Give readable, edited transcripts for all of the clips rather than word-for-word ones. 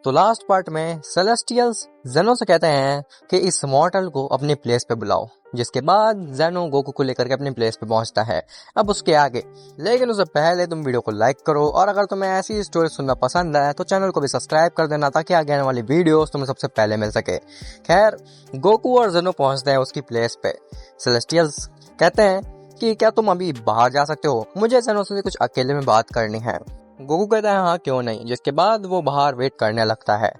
तो last part में celestials जेनो से कहते हैं कि इस मॉर्टल को अपनी प्लेस पे बुलाओ, जिसके बाद जेनो गोकू को लेकर के अपनी प्लेस पे पहुंचता है। अब उसके आगे, लेकिन उससे पहले तुम वीडियो को लाइक करो, और अगर तुम्हें ऐसी स्टोरी सुनना पसंद है तो चैनल को भी सब्सक्राइब कर देना, ताकि आगे आने वाली वीडियोस तुम्हें सबसे पहले मिल सके। खैर, गोकू और जेनो पहुंचते हैं उसकी प्लेस पे। सेलेस्टियल्स कहते हैं कि क्या तुम अभी बाहर जा सकते हो, मुझे जेनो से कुछ अकेले में बात करनी है। गोकू कहता है हाँ क्यों नहीं, जिसके बाद वो बाहर वेट करने लगता है।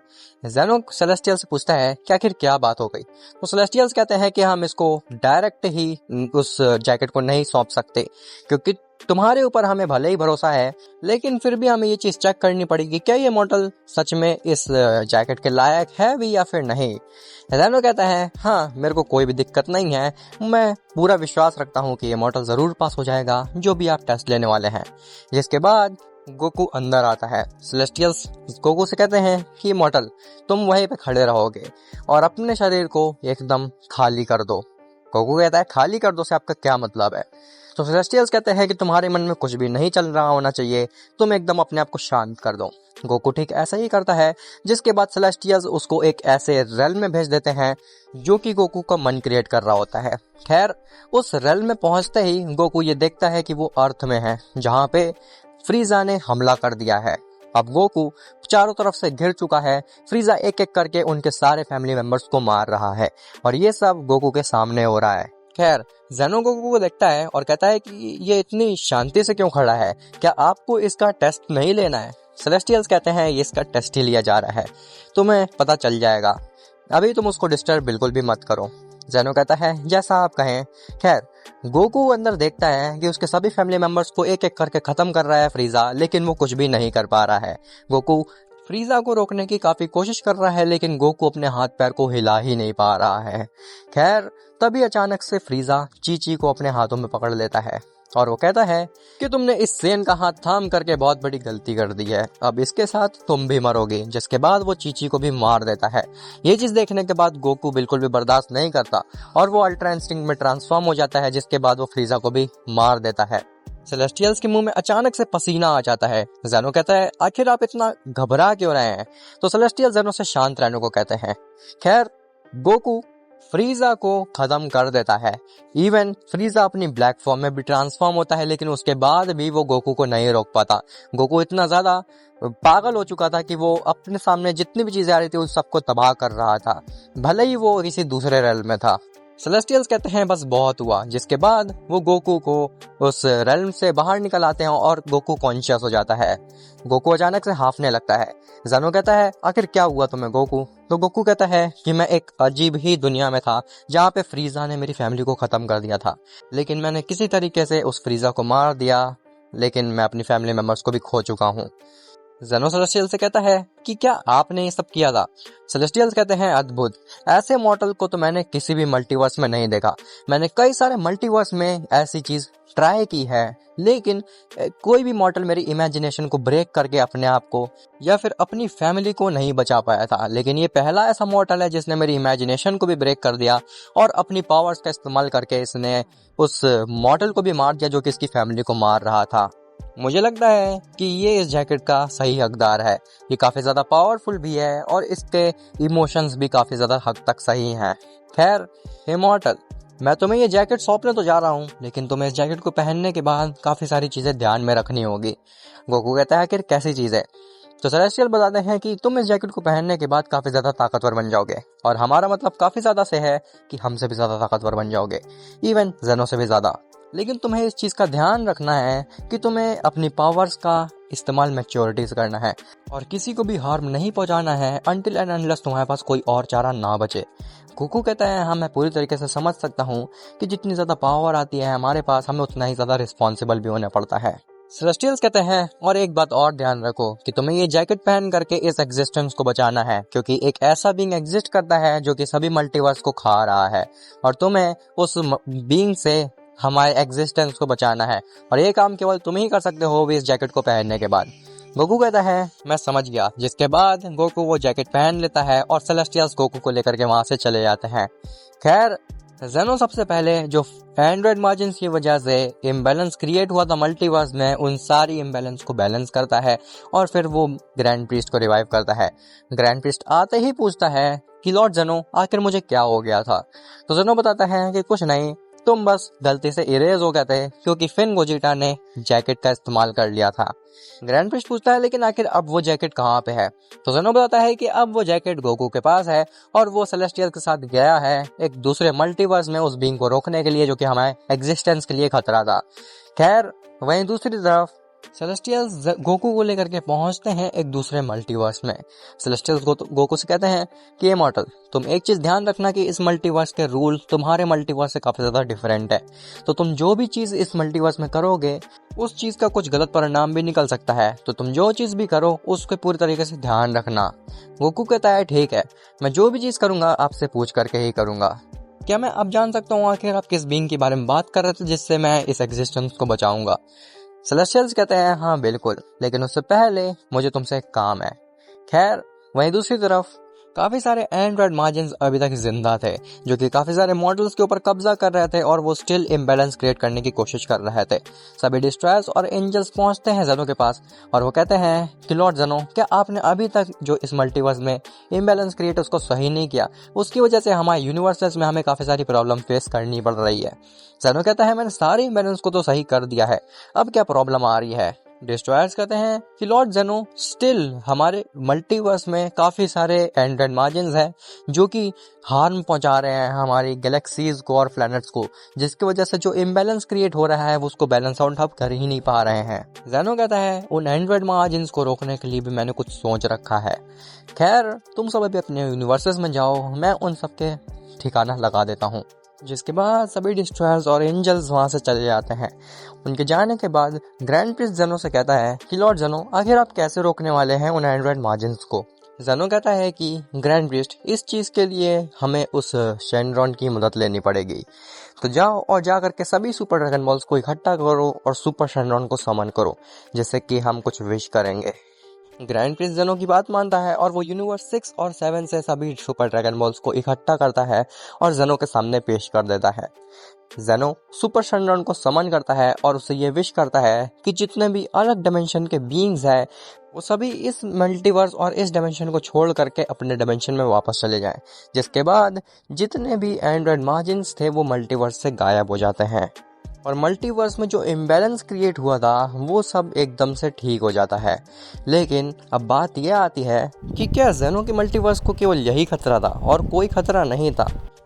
जेनो सेलेस्टियल से पूछता है कि आखिर क्या बात हो गई। तो सेलेस्टियल्स कहते हैं कि हम इसको डायरेक्ट ही उस जैकेट को नहीं सौंप सकते, क्योंकि तुम्हारे ऊपर हमें भले ही भरोसा है, लेकिन फिर भी हमें ये चीज चेक करनी पड़ेगी क्या ये मॉडल सच में इस जैकेट के लायक है भी या फिर नहीं। जेनो कहता है हाँ मेरे को कोई भी दिक्कत नहीं है, मैं पूरा विश्वास रखता हूँ कि ये मॉडल जरूर पास हो जाएगा जो भी आप टेस्ट लेने वाले हैं। जिसके बाद गोकू अंदर आता है। सेलेस्टियल्स गोकू से कहते हैं कि मॉडल तुम वहीं पे खड़े रहोगे और अपने शरीर को एकदम खाली कर दो। गोकू कहता है खाली कर दो से आपका क्या मतलब है। तो सेलेस्टियल्स कहते हैं कि तुम्हारे मन में कुछ भी नहीं चल रहा होना चाहिए, तुम एकदम अपने आप को शांत कर दो। गोकू ठीक ऐसा ही करता है, जिसके बाद सेलेस्टियल्स उसको एक ऐसे रेल में भेज देते हैं जो कि गोकू का मन क्रिएट कर रहा होता है। खैर, उस रेल में पहुंचते ही गोकू ये देखता है कि वो अर्थ में है, जहाँ पे फ्रीजा ने हमला कर दिया है। अब गोकू चारों तरफ से घिर चुका है। फ्रीजा एक एक करके उनके सारे फैमिली मेंबर्स को मार रहा है, और ये सब गोकू के सामने हो रहा है। खैर, जेनो गोकू को देखता है और कहता है कि ये इतनी शांति से क्यों खड़ा है, क्या आपको इसका टेस्ट नहीं लेना है। सेलेस्टियल्स कहते हैं ये इसका टेस्ट ही लिया जा रहा है, तुम्हें पता चल जाएगा, अभी तुम उसको डिस्टर्ब बिल्कुल भी मत करो। जेनो कहता है जैसा आप कहें। खैर, गोकू अंदर देखता है कि उसके सभी फैमिली मेंबर्स को एक एक करके खत्म कर रहा है फ्रीजा, लेकिन वो कुछ भी नहीं कर पा रहा है। गोकू फ्रीजा को रोकने की काफी कोशिश कर रहा है, लेकिन गोकू अपने हाथ पैर को हिला ही नहीं पा रहा है। खैर, तभी अचानक से फ्रीजा चीची को अपने हाथों में पकड़ लेता है और वो कहता है कि तुमने इस सेन का हाथ थाम करके बहुत बड़ी गलती कर दी है, अब इसके साथ तुम भी मरोगे। जिसके बाद वो चीची को भी मार देता है। ये चीज देखने के बाद गोकू बिल्कुल भी बर्दाश्त नहीं करता और वो अल्ट्रा इंस्टिंक्ट में ट्रांसफॉर्म हो जाता है, जिसके बाद वो फ्रीजा को भी मार देता है। सेलेस्टियल्स के मुंह में अचानक से पसीना आ जाता है। जेनो कहता है आखिर आप इतना घबरा क्यों रहे हैं। तो सेलेस्टियल जेनो से शांत रहने को कहते हैं। खैर, गोकू फ्रीजा को खत्म कर देता है। इवन फ्रीजा अपनी ब्लैक फॉर्म में भी ट्रांसफॉर्म होता है, लेकिन उसके बाद भी वो गोकू को नहीं रोक पाता। गोकू इतना ज्यादा पागल हो चुका था कि वो अपने सामने जितनी भी चीजें आ रही थी उस सबको तबाह कर रहा था, भले ही वो किसी दूसरे रेल में था। सेलेस्टियल्स कहते हैं बस बहुत हुआ, जिसके बाद वो गोकू को उस रेल्म से बाहर निकल आते हैं और गोकू कॉन्शियस हो जाता है। गोकू अचानक से हाफने लगता है। जेनो कहता है आखिर क्या हुआ तुम्हें गोकू। तो गोकू कहता है कि मैं एक अजीब ही दुनिया में था, जहाँ पे फ्रीजा ने मेरी फैमिली को खत्म कर दिया था, लेकिन मैंने किसी तरीके से उस फ्रीजा को मार दिया, लेकिन मैं अपनी फैमिली मेंबर्स को भी खो चुका हूँ। जेनो सेलेस्टियल से कहता है कि क्या आपने ये सब किया था। सेलेस्टियल्स कहते हैं अद्भुत, ऐसे मॉडल को तो मैंने किसी भी मल्टीवर्स में नहीं देखा। मैंने कई सारे मल्टीवर्स में ऐसी चीज ट्राई की है, लेकिन कोई भी मॉडल मेरी इमेजिनेशन को ब्रेक करके अपने आप को या फिर अपनी फैमिली को नहीं बचा पाया था, लेकिन ये पहला ऐसा मॉडल है जिसने मेरी इमेजिनेशन को भी ब्रेक कर दिया और अपनी पावर्स का इस्तेमाल करके इसने उस मॉडल को भी मार दिया जो कि इसकी फैमिली को मार रहा था। मुझे लगता है कि ये इस जैकेट का सही हकदार है। ये काफी ज्यादा पावरफुल भी है और इसके इमोशंस भी काफी ज्यादा हद तक सही हैं। खैर, इमॉर्टल, मैं तुम्हें ये जैकेट सौंपने तो जा रहा हूँ, लेकिन तुम्हें इस जैकेट को पहनने के बाद काफी सारी चीजें ध्यान में रखनी होगी। गोकू कहता है कि कैसी चीज है। तो सेलेस्टियल बताते हैं कि तुम इस जैकेट को पहनने के बाद काफी ज्यादा ताकतवर बन जाओगे, और हमारा मतलब काफी ज्यादा से है कि हमसे भी ज्यादा ताकतवर बन जाओगे, इवन जेनो से भी ज्यादा। लेकिन तुम्हें इस चीज का ध्यान रखना है कि तुम्हें अपनी पावर्स का इस्तेमाल मैच्योरिटी से करना है और किसी को भी हार्म नहीं पहुंचाना है अनटिल एंड अनलेस तुम्हारे पास कोई और चारा ना बचे। गोकू कहता है हाँ मैं पूरी तरीके से समझ सकता हूँ कि जितनी ज्यादा पावर आती है हमारे पास, हमें उतना ही ज्यादा रिस्पॉन्सिबल भी होना पड़ता है। सेलेस्टियल्स कहते हैं और एक बात और ध्यान रखो कि तुम्हें ये जैकेट पहन करके इस एग्जिस्टेंस को बचाना है, क्योंकि एक ऐसा बीइंग एग्जिस्ट करता है जो कि सभी मल्टीवर्स को खा रहा है, और तुम्हें उस बीइंग से हमारे एग्जिस्टेंस को बचाना है, और ये काम केवल तुम ही कर सकते हो भी इस जैकेट को पहनने के बाद। गोकू कहता है मैं समझ गया, जिसके बाद गोकू वो जैकेट पहन लेता है और सेलेस्टियल्स गोकू को लेकर के वहां से चले जाते हैं। खैर, जेनो सबसे पहले जो एंड्रॉइड मार्जिन की वजह से इम्बैलेंस क्रिएट हुआ था मल्टीवर्स में, उन सारी इम्बैलेंस को बैलेंस करता है और फिर वो ग्रैंड प्रीस्ट को रिवाइव करता है। ग्रैंड प्रीस्ट आते ही पूछता है कि लॉर्ड जेनो आखिर मुझे क्या हो गया था। तो जेनो बताता है कि कुछ नहीं, तुम बस गलती से इरेज हो गए थे क्योंकि फिन गोजिटा ने जैकेट का इस्तेमाल कर लिया था। ग्रैंड प्रीस्ट पूछता है लेकिन आखिर अब वो जैकेट कहाँ पे है। तो जेनो बताता है कि अब वो जैकेट गोकू के पास है और वो सेलेस्टियल के साथ गया है एक दूसरे मल्टीवर्स में उस बीइंग को रोकने के लिए जो कि हमारे एग्जिस्टेंस के लिए खतरा था। खैर वहीं दूसरी तरफ सेलेस्टियल्स गोकू को लेकर के पहुंचते हैं एक दूसरे मल्टीवर्स में। सेलेस्टियल्स गोकू से कहते हैं कि इमॉर्टल, तुम एक चीज ध्यान रखना कि इस मल्टीवर्स के रूल तुम्हारे मल्टीवर्स से काफी ज्यादा डिफरेंट है, तो तुम जो भी चीज इस मल्टीवर्स में करोगे उस चीज का कुछ गलत परिणाम भी निकल सकता है, तो तुम जो चीज भी करो उसके पूरी तरीके से ध्यान रखना। गोकू कहता है ठीक है, मैं जो भी चीज करूंगा आपसे पूछ करके ही करूंगा। क्या मैं अब जान सकता हूँ आखिर आप किस बीइंग के बारे में बात कर रहे थे जिससे मैं इस एग्जिस्टेंस को बचाऊंगा। सेलेस्टियल्स कहते हैं हाँ बिल्कुल, लेकिन उससे पहले मुझे तुमसे एक काम है। खैर वहीं दूसरी तरफ काफी सारे एंड्रॉइड मार्जिन्स अभी तक जिंदा थे जो कि काफी सारे मॉडल्स के ऊपर कब्जा कर रहे थे और वो स्टिल इम्बैलेंस क्रिएट करने की कोशिश कर रहे थे। सभी डिस्ट्रॉयर्स और एंजल्स पहुंचते हैं जेनो के पास और वो कहते हैं कि लॉर्ड जेनो, क्या आपने अभी तक जो इस मल्टीवर्स में इम्बैलेंस क्रिएट उसको सही नहीं किया, उसकी वजह से हमारे यूनिवर्सेस में हमें काफी सारी प्रॉब्लम फेस करनी पड़ रही है। जेनो कहता है मैंने सारे इम्बैलेंस को तो सही कर दिया है, अब क्या प्रॉब्लम आ रही है। डिस्ट्रॉयर्स कहते हैं कि लॉर्ड जेनो, स्टिल हमारे मल्टीवर्स में काफी सारे एंड्रॉइड मार्जिन्स हैं जो कि हार्म पहुंचा रहे हैं हमारी गैलेक्सीज को और प्लैनेट्स को, जिसकी वजह से जो इम्बैलेंस क्रिएट हो रहा है वो उसको बैलेंस आउट अब कर ही नहीं पा रहे हैं। जेनो कहता है उन एंड्रॉइड मार्जिन्स को रोकने के लिए भी मैंने कुछ सोच रखा है। खैर तुम सब अभी अपने यूनिवर्सेस में जाओ, मैं उन सबके ठिकाना लगा देता हूँ। जिसके बाद सभी डिस्ट्रॉयर्स और एंजल्स वहां से चले जाते हैं। उनके जाने के बाद ग्रैंड प्रिस्ट जेनो से कहता है कि लॉर्ड जेनो, आखिर आप कैसे रोकने वाले हैं उन एंड्रॉइड मार्जिन्स को। जेनो कहता है कि ग्रैंड प्रिस्ट, इस चीज के लिए हमें उस शेनरॉन की मदद लेनी पड़ेगी, तो जाओ और जा करके सभी सुपर ड्रैगन बॉल्स को इकट्ठा करो और सुपर शेनरॉन को समन करो, जिससे कि हम कुछ विश करेंगे। ग्रैंड प्रिंस जेनो की बात मानता है और वो यूनिवर्स 6 और 7 से सभी सुपर ड्रैगन बॉल्स को इकट्ठा करता है और जेनो के सामने पेश कर देता है। जेनो सुपर शेनरॉन को समन करता है और उसे ये विश करता है कि जितने भी अलग डायमेंशन के बीइंग्स हैं वो सभी इस मल्टीवर्स और इस डायमेंशन को छोड़ करके अपने डायमेंशन में वापस चले जाएं, जिसके बाद जितने भी एंड्रॉइड मार्जिन्स थे वो मल्टीवर्स से गायब हो जाते हैं और मल्टीवर्स में जो इम्बैलेंस क्रिएट हुआ था वो सब एकदम से ठीक हो जाता है। लेकिन अब बात यह आती है कि क्या जेनो के मल्टीवर्स को केवल यही खतरा था और कोई खतरा नहीं था।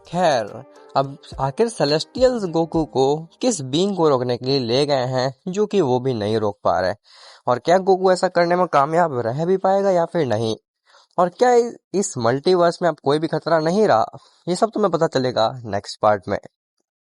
खैर अब आखिर सेलेस्टियल्स गोकू को किस बीइंग को रोकने के लिए ले गए हैं जो कि वो भी नहीं रोक पा रहे, और क्या गोकू ऐसा करने में कामयाब रह भी पाएगा या फिर नहीं, और क्या इस मल्टीवर्स में अब कोई भी खतरा नहीं रहा, ये सब तुम्हें पता चलेगा नेक्स्ट पार्ट में।